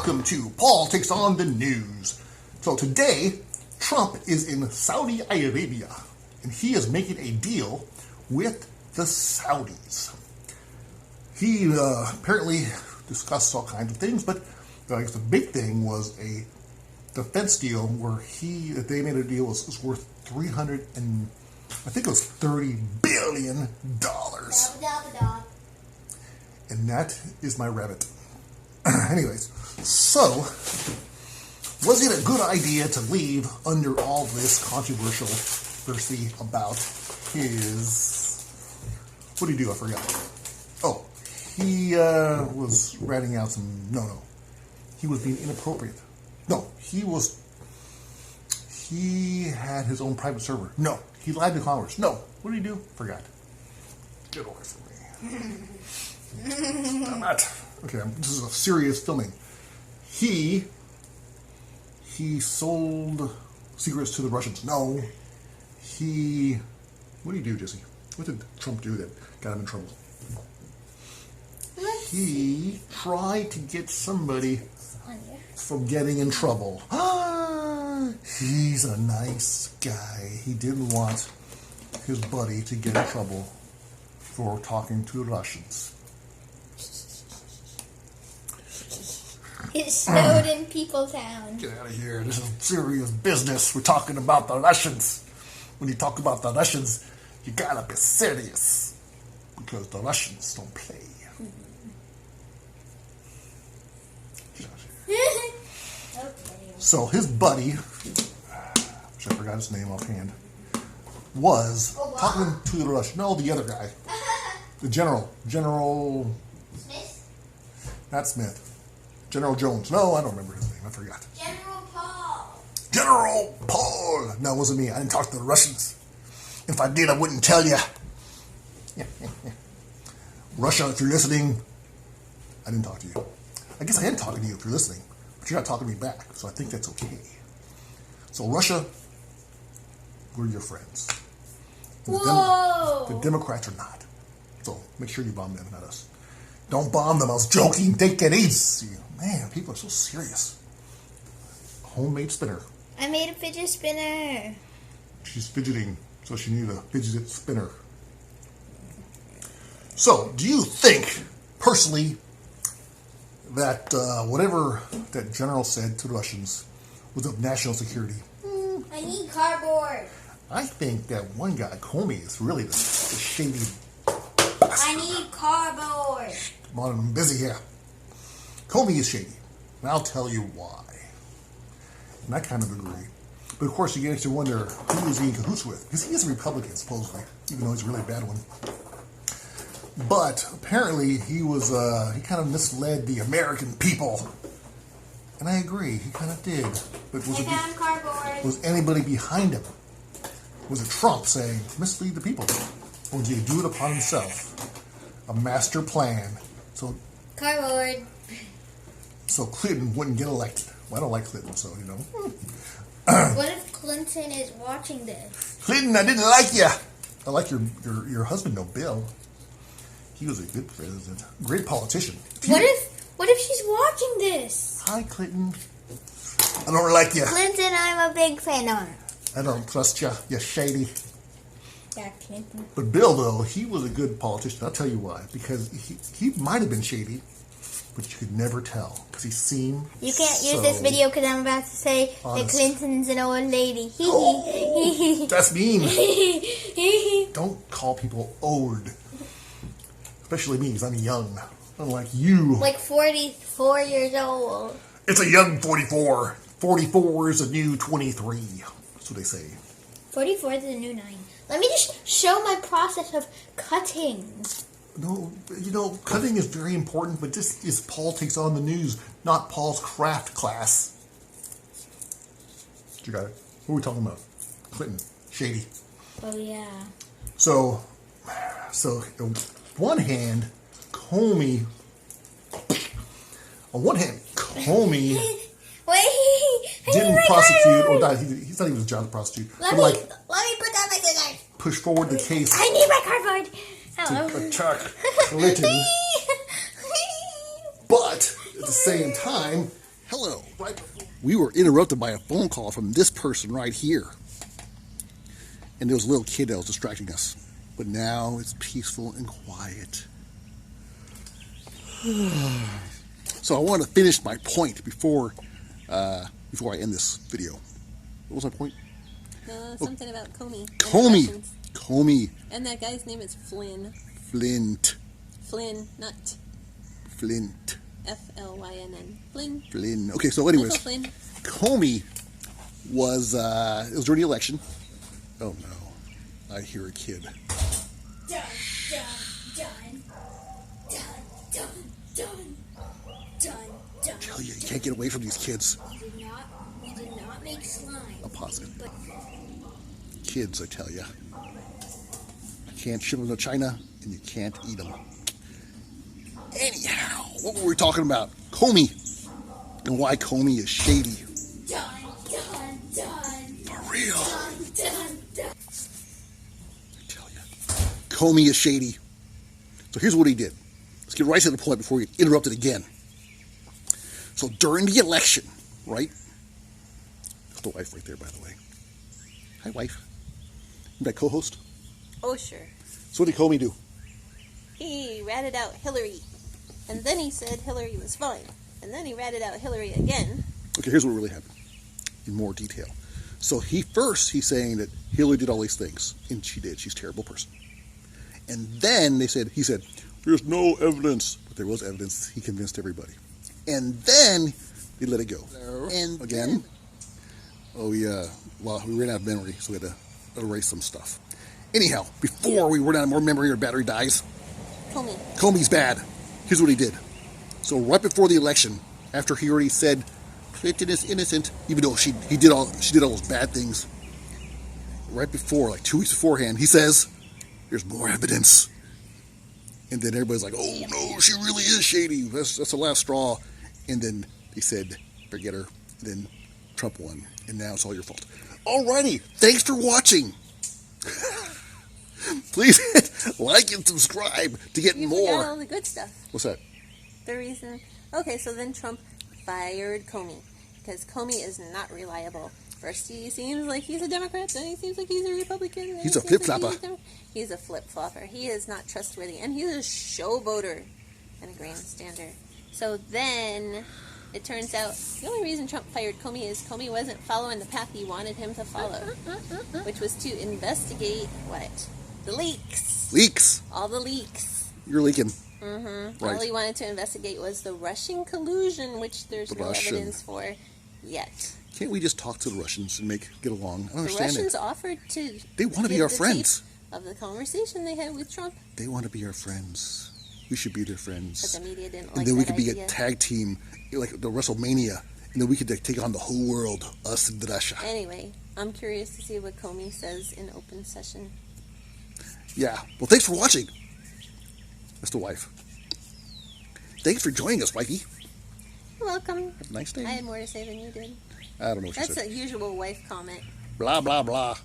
welcome to Paul Takes on the News. So today, Trump is in Saudi Arabia, and he is making a deal with the Saudis. He apparently discussed all kinds of things, but I guess the big thing was a defense deal where they made a deal was worth $30 billion. And that is my rabbit. Anyways, so was it a good idea to leave under all this controversy about his... What did he do? I forgot. Oh, he was ratting out some... No. He was being inappropriate. No, he had his own private server. No, he lied to Congress. No, what did he do? Forgot. Get away from me. I'm not. Okay, this is a serious filming. He sold secrets to the Russians. No, what did he do, Jesse? What did Trump do that got him in trouble? He tried to get somebody from getting in trouble. He's a nice guy. He didn't want his buddy to get in trouble for talking to the Russians. It snowed in Peopletown. Get out of here. This is serious business. We're talking about the Russians. When you talk about the Russians, you gotta be serious. Because the Russians don't play. Get out of here. Okay. So his buddy, which I forgot his name offhand, was talking to the Russians. No, the other guy. The General Smith? Not Smith. General Jones. No, I don't remember his name. I forgot. General Paul. No, it wasn't me. I didn't talk to the Russians. If I did, I wouldn't tell you. Russia, if you're listening, I didn't talk to you. I guess I am talking to you if you're listening, but you're not talking to me back, so I think that's okay. So Russia, we're your friends. The Democrats are not. So make sure you bomb them, not us. Don't bomb them. I was joking. Take it easy. Man, people are so serious. Homemade spinner. I made a fidget spinner. She's fidgeting, so she needed a fidget spinner. So, do you think, personally, that whatever that general said to the Russians was of national security? I need cardboard. I think that one guy, Comey, is really the shady bastard. I need cardboard. Come on, I'm busy here. Comey is shady, and I'll tell you why. And I kind of agree. But of course, you get to wonder who is he in cahoots with, because he is a Republican, supposedly, even though he's a really bad one. But apparently, he kind of misled the American people. And I agree, he kind of did. But was anybody behind him? Was it Trump saying, mislead the people? Or did he do it upon himself? A master plan. So cardboard. So Clinton wouldn't get elected. Well, I don't like Clinton, so, you know. What if Clinton is watching this? Clinton, I didn't like you. I like your husband, though, Bill. He was a good president. Great politician. What if she's watching this? Hi, Clinton. I don't like you. Clinton, I'm a big fan of her. I don't trust you. You're shady. Yeah, Clinton. But Bill, though, he was a good politician. I'll tell you why. Because he might have been shady, but you could never tell. Because he seemed You can't use this video because I'm about to say honest. that Clinton's an old lady. Oh, that's mean. Don't call people old. Especially me, because I'm young. Unlike you. Like 44 years old. It's a young 44. 44 is a new 23. That's what they say. 44 is a new 9. Let me just show my process of cutting. No, you know, cutting is very important, but this is Paul Takes on the News, not Paul's craft class. You got it. What are we talking about? Clinton. Shady. Oh, yeah. So on one hand, Comey... didn't prosecute, or not, he thought he was a job to prosecute. Let me put down my scissors. Push forward the case. I need my cardboard. To attack Clinton. But at the same time, Hello. We were interrupted by a phone call from this person right here. And there was a little kid that was distracting us. But now it's peaceful and quiet. So I want to finish my point before I end this video. What was my point? Something about Comey. Comey. And that guy's name is Flynn. Flint. Flynn, not Flint. F-L-Y-N-N. Flynn. Flynn. Okay, so anyways, Uncle Flynn. Comey was, it was during the election. Oh no, I hear a kid. Done, done, done. Done, done, done. Done, done. I tell you, you can't get away from these kids. We did not make slime. I'm positive. But Kids, I tell you. You can't ship them to China, and you can't eat them. Anyhow, what were we talking about? Comey. And why Comey is shady. done, done, done. For real. Done, done, done. I tell you. Comey is shady. So here's what he did. Let's get right to the point before we get interrupted again. So during the election, right? That's the wife right there, by the way. Hi, wife. You my co-host? Oh, sure. So what did Comey do? He ratted out Hillary. And then he said Hillary was fine. And then he ratted out Hillary again. Okay, here's what really happened in more detail. So he's saying that Hillary did all these things, and she did. She's a terrible person. And then he said, there's no evidence. But there was evidence. He convinced everybody. And then they let it go. And again, oh yeah, well, we ran out of memory, so we had to erase some stuff. Anyhow, before we run out of more memory or battery dies, Comey's bad. Here's what he did. So right before the election, after he already said Clinton is innocent, even though she did all those bad things, right before, like 2 weeks beforehand, he says, there's more evidence. And then everybody's like, oh no, she really is shady. That's the last straw. And then they said, forget her. And then Trump won. And now it's all your fault. Alrighty, thanks for watching. Please hit like and subscribe to get You more. forgot all the good stuff. What's that? The reason... Okay, so then Trump fired Comey. Because Comey is not reliable. First he seems like he's a Democrat, then he seems like he's a Republican. Then He's a he seems like flip-flopper. He's a flip-flopper. He is not trustworthy. And he's a showboater and a grandstander. So then... It turns out the only reason Trump fired Comey is Comey wasn't following the path he wanted him to follow, which was to investigate what? The leaks. Leaks. All the leaks. You're leaking. Mm-hmm. Right. All he wanted to investigate was the Russian collusion, which there's The no Russian. evidence for yet. Can't we just talk to the Russians and get along? I don't The understand Russians it. offered to. They want to be give our the friends. tape of the conversation they had with Trump, They want to be our friends. We should be their but friends. the media didn't And like then we that could be idea. a tag team, like the WrestleMania. And then we could take on the whole world, us and Russia. Anyway, I'm curious to see what Comey says in open session. Yeah. Well, thanks for watching. That's the wife. Thanks for joining us, wifey. You're welcome. Have a nice day. I had more to say than you did. I don't know what she That's said. a usual wife comment. Blah, blah, blah.